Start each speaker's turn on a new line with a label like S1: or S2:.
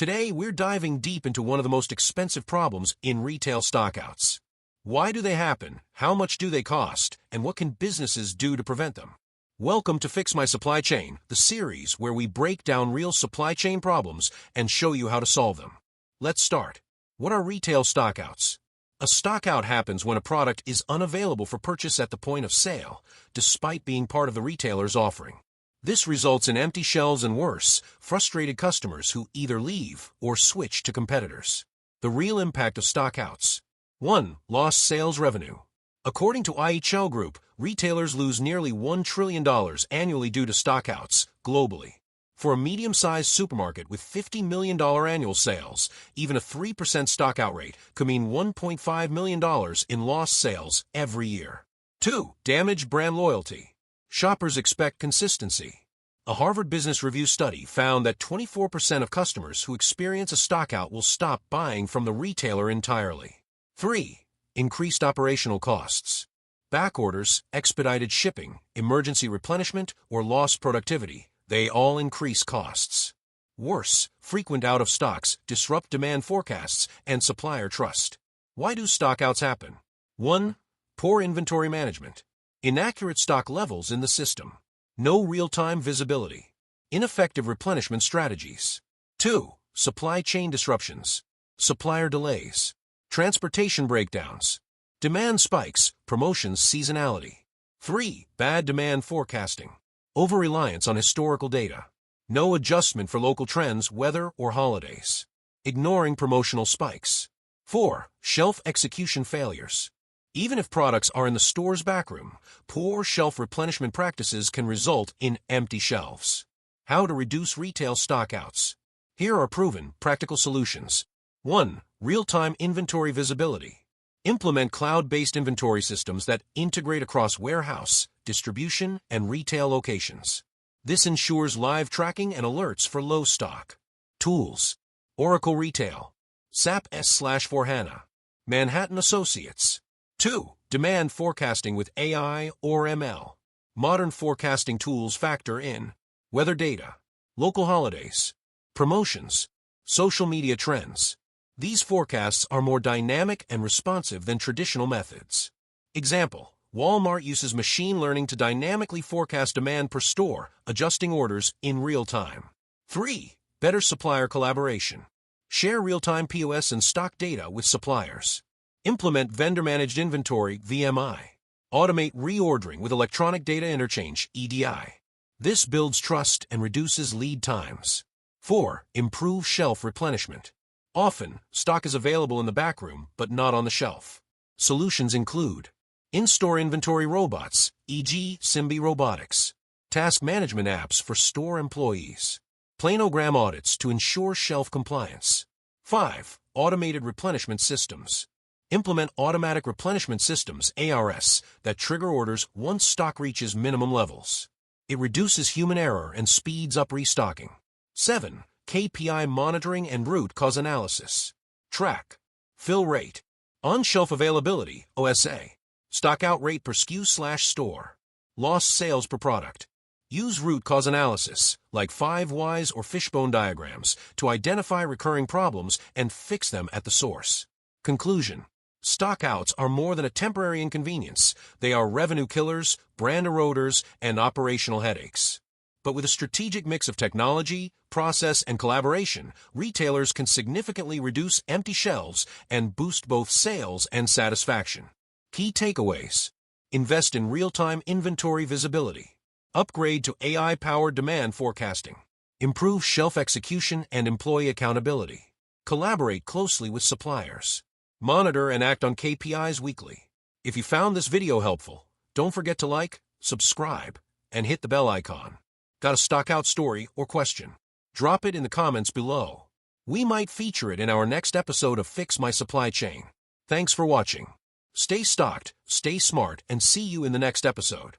S1: Today, we're diving deep into one of the most expensive problems in retail stockouts. Why do they happen? How much do they cost? And what can businesses do to prevent them? Welcome to Fix My Supply Chain, the series where we break down real supply chain problems and show you how to solve them. Let's start. What are retail stockouts? A stockout happens when a product is unavailable for purchase at the point of sale, despite being part of the retailer's offering. This results in empty shelves and worse, frustrated customers who either leave or switch to competitors. The real impact of stockouts. 1. Lost sales revenue. According to IHL Group, retailers lose nearly $1 trillion annually due to stockouts, globally. For a medium-sized supermarket with $50 million annual sales, even a 3% stockout rate could mean $1.5 million in lost sales every year. 2. Damaged brand loyalty. Shoppers expect consistency. A Harvard Business Review study found that 24% of customers who experience a stockout will stop buying from the retailer entirely. 3. Increased operational costs. Back orders, expedited shipping, emergency replenishment, or lost productivity, they all increase costs. Worse, frequent out-of-stocks disrupt demand forecasts and supplier trust. Why do stockouts happen? 1. Poor inventory management. Inaccurate stock levels in the system. No real-time visibility. Ineffective replenishment strategies. 2. Supply chain disruptions. Supplier delays. Transportation breakdowns. Demand spikes, promotions seasonality. 3. Bad demand forecasting. Over-reliance on historical data. No adjustment for local trends, weather, or holidays. Ignoring promotional spikes. 4. Shelf execution failures. Even if products are in the store's backroom, poor shelf replenishment practices can result in empty shelves. How to reduce retail stockouts. Here are proven, practical solutions. 1. Real-time inventory visibility. Implement cloud-based inventory systems that integrate across warehouse, distribution, and retail locations. This ensures live tracking and alerts for low stock. Tools. Oracle Retail. SAP S/4HANA. Manhattan Associates. 2. Demand forecasting with AI or ML. Modern forecasting tools factor in weather data, local holidays, promotions, social media trends. These forecasts are more dynamic and responsive than traditional methods. Example: Walmart uses machine learning to dynamically forecast demand per store, adjusting orders in real time. 3. Better supplier collaboration. Share real-time POS and stock data with suppliers. Implement vendor-managed inventory (VMI). Automate reordering with electronic data interchange (EDI). This builds trust and reduces lead times. 4. Improve shelf replenishment. Often, stock is available in the backroom, but not on the shelf. Solutions include in-store inventory robots, e.g. Simbi Robotics, task management apps for store employees, planogram audits to ensure shelf compliance. 5. Automated replenishment systems. Implement automatic replenishment systems (ARS) that trigger orders once stock reaches minimum levels. It reduces human error and speeds up restocking. 7. KPI monitoring and root cause analysis. Track fill rate, on-shelf availability (OSA), stockout rate per SKU/store, lost sales per product. Use root cause analysis, like 5 whys or fishbone diagrams, to identify recurring problems and fix them at the source. Conclusion. Stockouts are more than a temporary inconvenience. They are revenue killers, brand eroders, and operational headaches. But with a strategic mix of technology, process, and collaboration, retailers can significantly reduce empty shelves and boost both sales and satisfaction. Key takeaways. Invest in real-time inventory visibility. Upgrade to AI-powered demand forecasting. Improve shelf execution and employee accountability. Collaborate closely with suppliers. Monitor and act on KPIs weekly. If you found this video helpful, don't forget to like, subscribe, and hit the bell icon. Got a stockout story or question? Drop it in the comments below. We might feature it in our next episode of Fix My Supply Chain. Thanks for watching. Stay stocked, stay smart, and see you in the next episode.